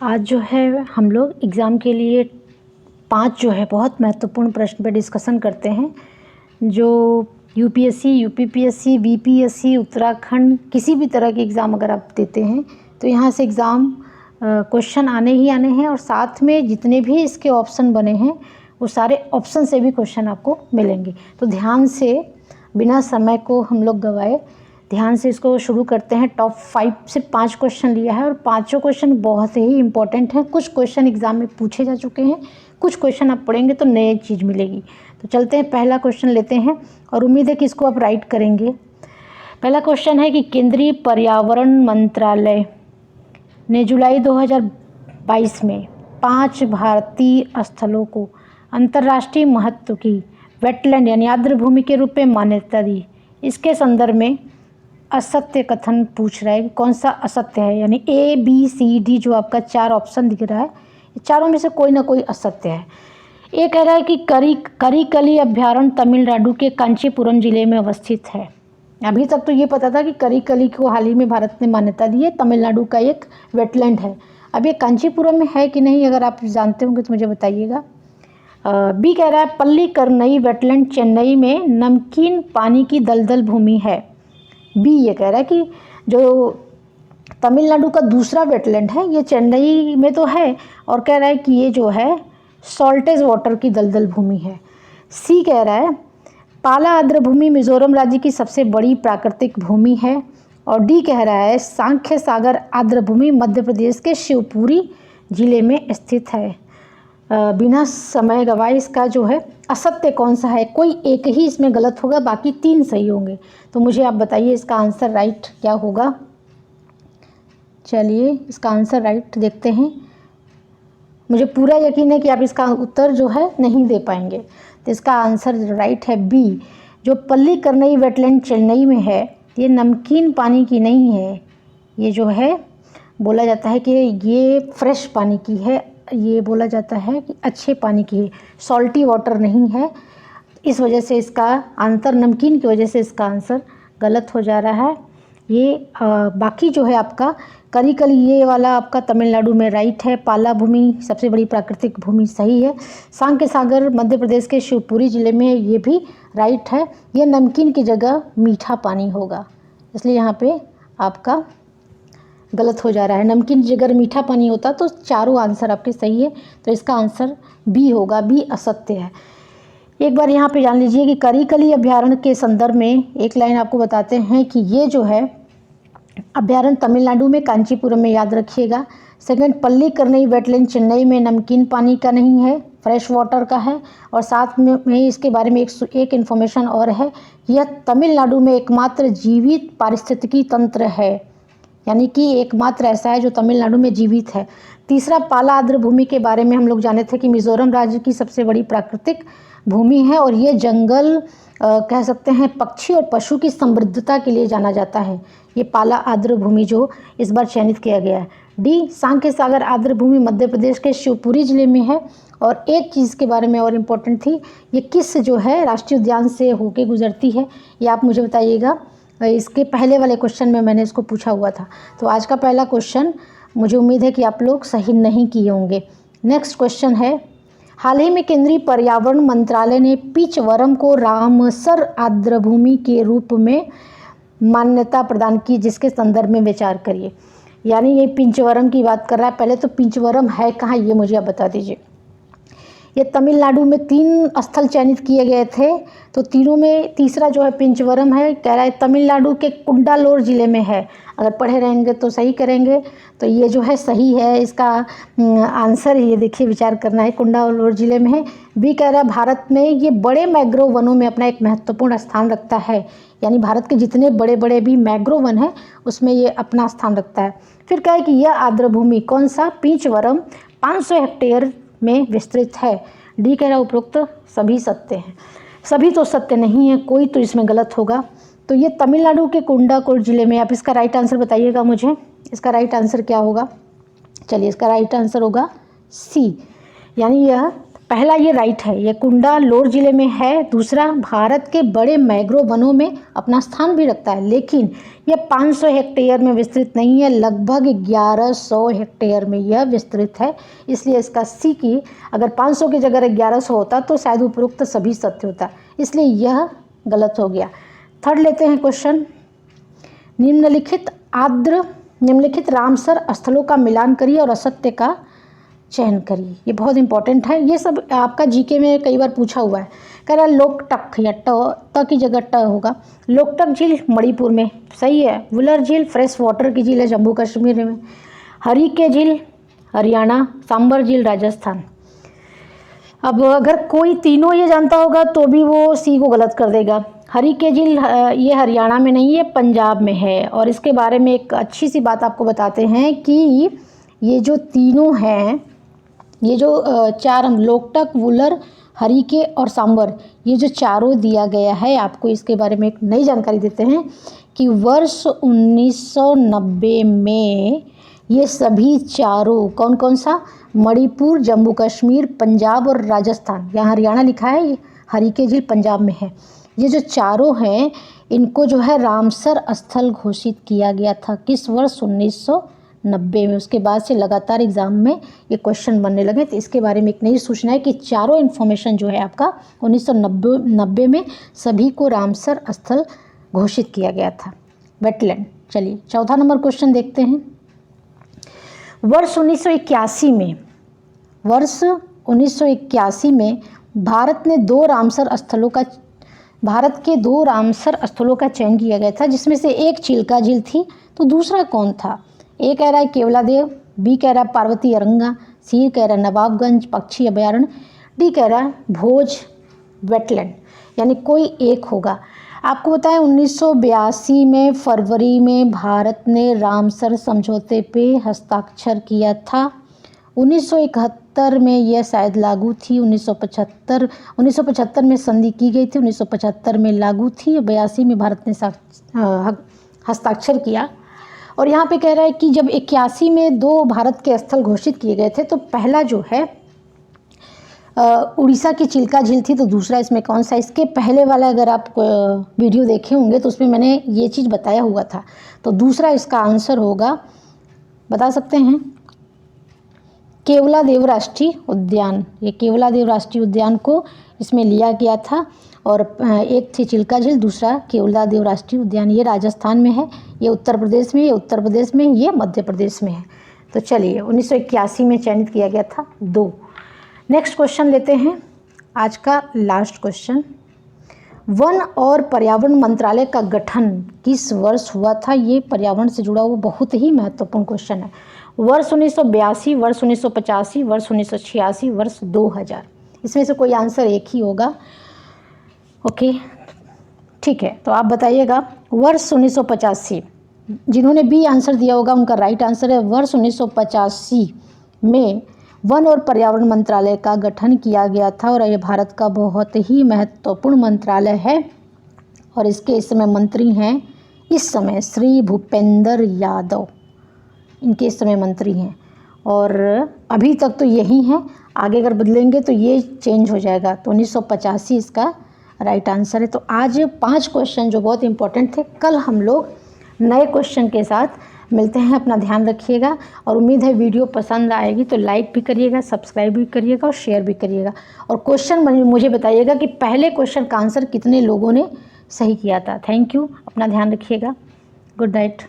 आज जो है हम लोग एग्ज़ाम के लिए 5 जो है बहुत महत्वपूर्ण प्रश्न पे डिस्कशन करते हैं। जो यूपीएससी, यूपीपीएससी, बीपीएससी, उत्तराखंड किसी भी तरह के एग्ज़ाम अगर आप देते हैं तो यहाँ से एग्ज़ाम क्वेश्चन आने ही आने हैं और साथ में जितने भी इसके ऑप्शन बने हैं वो सारे ऑप्शन से भी क्वेश्चन आपको मिलेंगे। तो ध्यान से बिना समय को हम लोग गवाए ध्यान से इसको शुरू करते हैं। टॉप 5 से 5 क्वेश्चन लिया है और पाँचों क्वेश्चन बहुत ही इंपॉर्टेंट हैं। कुछ क्वेश्चन एग्ज़ाम में पूछे जा चुके हैं, कुछ क्वेश्चन आप पढ़ेंगे तो नई चीज़ मिलेगी। तो चलते हैं, पहला क्वेश्चन लेते हैं और उम्मीद है कि इसको आप राइट करेंगे। पहला क्वेश्चन है कि केंद्रीय पर्यावरण मंत्रालय ने जुलाई 2022 में 5 भारतीय स्थलों को अंतर्राष्ट्रीय महत्व की वेटलैंड यानी आर्द्र भूमि के रूप में मान्यता दी। इसके संदर्भ में असत्य कथन पूछ रहा है कि कौन सा असत्य है, यानी ए बी सी डी जो आपका 4 ऑप्शन दिख रहा है, ये चारों में से कोई ना कोई असत्य है। ये कह रहा है कि करिकली अभ्यारण्य तमिलनाडु के कांचीपुरम जिले में अवस्थित है। अभी तक तो ये पता था कि करिकली को हाल ही में भारत ने मान्यता दी है, तमिलनाडु का एक वेटलैंड है। अब ये कांचीपुरम में है कि नहीं, अगर आप जानते होंगे तो मुझे बताइएगा। बी कह रहा है पल्लीकरनई वेटलैंड चेन्नई में नमकीन पानी की दलदल भूमि है। बी ये कह रहा है कि जो तमिलनाडु का दूसरा वेटलैंड है ये चेन्नई में तो है और कह रहा है कि ये जो है सॉल्टेज वाटर की दलदल भूमि है। सी कह रहा है पाला आर्द्र भूमि मिजोरम राज्य की सबसे बड़ी प्राकृतिक भूमि है। और डी कह रहा है सांख्य सागर आर्द्र भूमि मध्य प्रदेश के शिवपुरी जिले में स्थित है। बिना समय गवाए इसका जो है असत्य कौन सा है, कोई एक ही इसमें गलत होगा, बाकी 3 सही होंगे। तो मुझे आप बताइए इसका आंसर राइट क्या होगा। चलिए इसका आंसर राइट देखते हैं। मुझे पूरा यकीन है कि आप इसका उत्तर जो है नहीं दे पाएंगे। तो इसका आंसर राइट है बी, जो पल्लीकरनई वेटलैंड चेन्नई में है ये नमकीन पानी की नहीं है। ये जो है बोला जाता है कि ये फ्रेश पानी की है, ये बोला जाता है कि अच्छे पानी की है, सॉल्टी वाटर नहीं है। इस वजह से इसका आंसर, नमकीन की वजह से इसका आंसर गलत हो जा रहा है। ये बाकी जो है आपका करिकली ये वाला आपका तमिलनाडु में राइट है। पाला भूमि सबसे बड़ी प्राकृतिक भूमि सही है। सांख्य सागर मध्य प्रदेश के शिवपुरी जिले में ये भी राइट है। ये नमकीन की जगह मीठा पानी होगा, इसलिए यहाँ पे आपका गलत हो जा रहा है। नमकीन जगह मीठा पानी होता तो चारों आंसर आपके सही है। तो इसका आंसर बी होगा, बी असत्य है। एक बार यहाँ पे जान लीजिए कि करिकली अभ्यारण्य के संदर्भ में एक लाइन आपको बताते हैं कि ये जो है अभ्यारण्य तमिलनाडु में कांचीपुरम में, याद रखिएगा। सेकंड, पल्लीकरनई वेटलैंड चेन्नई में नमकीन पानी का नहीं है, फ्रेश वाटर का है। और साथ में इसके बारे में एक इन्फॉर्मेशन और है, यह तमिलनाडु में एकमात्र जीवित पारिस्थितिकी तंत्र है, यानी कि एकमात्र ऐसा है जो तमिलनाडु में जीवित है। तीसरा, पाला आर्द्र भूमि के बारे में हम लोग जाने थे कि मिजोरम राज्य की सबसे बड़ी प्राकृतिक भूमि है और ये जंगल कह सकते हैं पक्षी और पशु की समृद्धता के लिए जाना जाता है। ये पाला आर्द्र भूमि जो इस बार चयनित किया गया है। डी, सांख्य सागर आर्द्र भूमि मध्य प्रदेश के शिवपुरी जिले में है। और एक चीज़ के बारे में और इम्पोर्टेंट थी, ये किस जो है राष्ट्रीय उद्यान से होके गुजरती है, ये आप मुझे बताइएगा। इसके पहले वाले क्वेश्चन में मैंने इसको पूछा हुआ था। तो आज का पहला क्वेश्चन मुझे उम्मीद है कि आप लोग सही नहीं किए होंगे। नेक्स्ट क्वेश्चन है, हाल ही में केंद्रीय पर्यावरण मंत्रालय ने पिचवरम को रामसर आर्द्र भूमि के रूप में मान्यता प्रदान की, जिसके संदर्भ में विचार करिए। यानी ये पिंचवरम की बात कर रहा है। पहले तो पिंचवरम है कहाँ ये मुझे आप बता दीजिए। ये तमिलनाडु में 3 स्थल चयनित किए गए थे, तो तीनों में तीसरा जो है पिंचवरम है। कह रहा है तमिलनाडु के कुंडालोर जिले में है। अगर पढ़े रहेंगे तो सही करेंगे, तो ये जो है सही है। इसका आंसर ये देखिए, विचार करना है, कुंडालोर जिले में है। बी कह रहा है भारत में ये बड़े मैंग्रोव वनों में अपना एक महत्वपूर्ण स्थान रखता है, यानी भारत के जितने बड़े बड़े भी मैंग्रोव वन हैं उसमें ये अपना स्थान रखता है। फिर कहा है कि यह आर्द्र भूमि कौन सा, पिंचवरम 500 हेक्टेयर में विस्तृत है। डी कह रहा उपरोक्त सभी सत्य हैं। सभी तो सत्य नहीं है, कोई तो इसमें गलत होगा। तो ये तमिलनाडु के कुंडाकोर जिले में। आप इसका राइट आंसर बताइएगा मुझे, इसका राइट आंसर क्या होगा। चलिए इसका राइट आंसर होगा सी, यानी यह पहला ये राइट है, ये कुंडालोर जिले में है। दूसरा, भारत के बड़े मैंग्रोव वनों में अपना स्थान भी रखता है, लेकिन यह 500 हेक्टेयर में विस्तृत नहीं है, लगभग 1100 हेक्टेयर में यह विस्तृत है। इसलिए इसका सी की अगर 500 की जगह 1100 होता तो शायद उपरोक्त सभी सत्य होता, इसलिए यह गलत हो गया। थर्ड लेते हैं क्वेश्चन, निम्नलिखित रामसर स्थलों का मिलान करिए और असत्य का चयन करिए। ये बहुत इंपॉर्टेंट है, ये सब आपका जीके में कई बार पूछा हुआ है। कह रहा है लोकटक या ट की जगह ट होगा। लोकटक झील मणिपुर में, सही है। वुलर झील फ्रेश वाटर की झील है जम्मू कश्मीर में। हरिके झील हरियाणा, सांबर झील राजस्थान। अब अगर कोई तीनों ये जानता होगा तो भी वो सी को गलत कर देगा। हरिके झील ये हरियाणा में नहीं है, पंजाब में है। और इसके बारे में एक अच्छी सी बात आपको बताते हैं कि ये जो तीनों हैं, ये जो चार हम लोकटक, वुलर, हरिके और सांबर, ये जो चारों दिया गया है आपको, इसके बारे में एक नई जानकारी देते हैं कि वर्ष 1990 में ये सभी चारों कौन कौन सा, मणिपुर, जम्मू कश्मीर, पंजाब और राजस्थान, यहाँ हरियाणा लिखा है, ये हरिके झील पंजाब में है। ये जो चारों हैं इनको जो है रामसर स्थल घोषित किया गया था किस वर्ष, 1990 में। उसके बाद से लगातार एग्जाम में ये क्वेश्चन बनने लगे। तो इसके बारे में एक नई सूचना है कि चारों इन्फॉर्मेशन जो है आपका 1990 में सभी को रामसर स्थल घोषित किया गया था, वेटलैंड। चलिए चौथा नंबर क्वेश्चन देखते हैं। वर्ष 1981 में भारत के दो रामसर स्थलों का चयन किया गया था, जिसमें से एक चिल्का झील थी, तो दूसरा कौन था? ए कह रहा है केवलादेव, बी कह रहा है पार्वती अरंगा, सी कह रहा है नवाबगंज पक्षी अभयारण्य, डी कह रहा है भोज वेटलैंड, यानी कोई एक होगा। आपको बताएं 1982 में फरवरी में भारत ने रामसर समझौते पे हस्ताक्षर किया था। 1971 में यह शायद लागू थी। 1975 में संधि की गई थी, 1975 में लागू थी, 82 में भारत ने हस्ताक्षर किया। और यहाँ पे कह रहा है कि जब 81 में दो भारत के स्थल घोषित किए गए थे, तो पहला जो है उड़ीसा की चिल्का झील थी, तो दूसरा इसमें कौन सा? इसके पहले वाला अगर आप वीडियो देखे होंगे तो उसमें मैंने ये चीज़ बताया हुआ था। तो दूसरा इसका आंसर होगा, बता सकते हैं, केवलादेव राष्ट्रीय उद्यान। ये केवलादेव राष्ट्रीय उद्यान को इसमें लिया गया था। और एक थी चिल्का झील, दूसरा केवलादेव राष्ट्रीय उद्यान। ये राजस्थान में है, ये उत्तर प्रदेश में, ये उत्तर प्रदेश में, ये मध्य प्रदेश में है। तो चलिए 1981 में चयनित किया गया था 2। नेक्स्ट क्वेश्चन लेते हैं, आज का लास्ट क्वेश्चन। वन और पर्यावरण मंत्रालय का गठन किस वर्ष हुआ था? ये पर्यावरण से जुड़ा हुआ बहुत ही महत्वपूर्ण क्वेश्चन है। वर्ष 1982, वर्ष 1985, वर्ष 1986, वर्ष 2000। इसमें से कोई आंसर एक ही होगा। ओके ठीक है, तो आप बताइएगा। वर्ष 1985, जिन्होंने बी आंसर दिया होगा उनका राइट आंसर है। वर्ष 1985 में वन और पर्यावरण मंत्रालय का गठन किया गया था और ये भारत का बहुत ही महत्वपूर्ण मंत्रालय है। और इसके इस समय मंत्री हैं, इस समय श्री भूपेंद्र यादव, इनके इस समय मंत्री हैं। और अभी तक तो यही हैं, आगे अगर बदलेंगे तो ये चेंज हो जाएगा। तो 1985 इसका राइट आंसर है। तो आज 5 क्वेश्चन जो बहुत इंपॉर्टेंट थे। कल हम लोग नए क्वेश्चन के साथ मिलते हैं। अपना ध्यान रखिएगा और उम्मीद है वीडियो पसंद आएगी तो लाइक भी करिएगा, सब्सक्राइब भी करिएगा और शेयर भी करिएगा। और क्वेश्चन मुझे बताइएगा कि पहले क्वेश्चन का आंसर कितने लोगों ने सही किया था। थैंक यू, अपना ध्यान रखिएगा। Good night.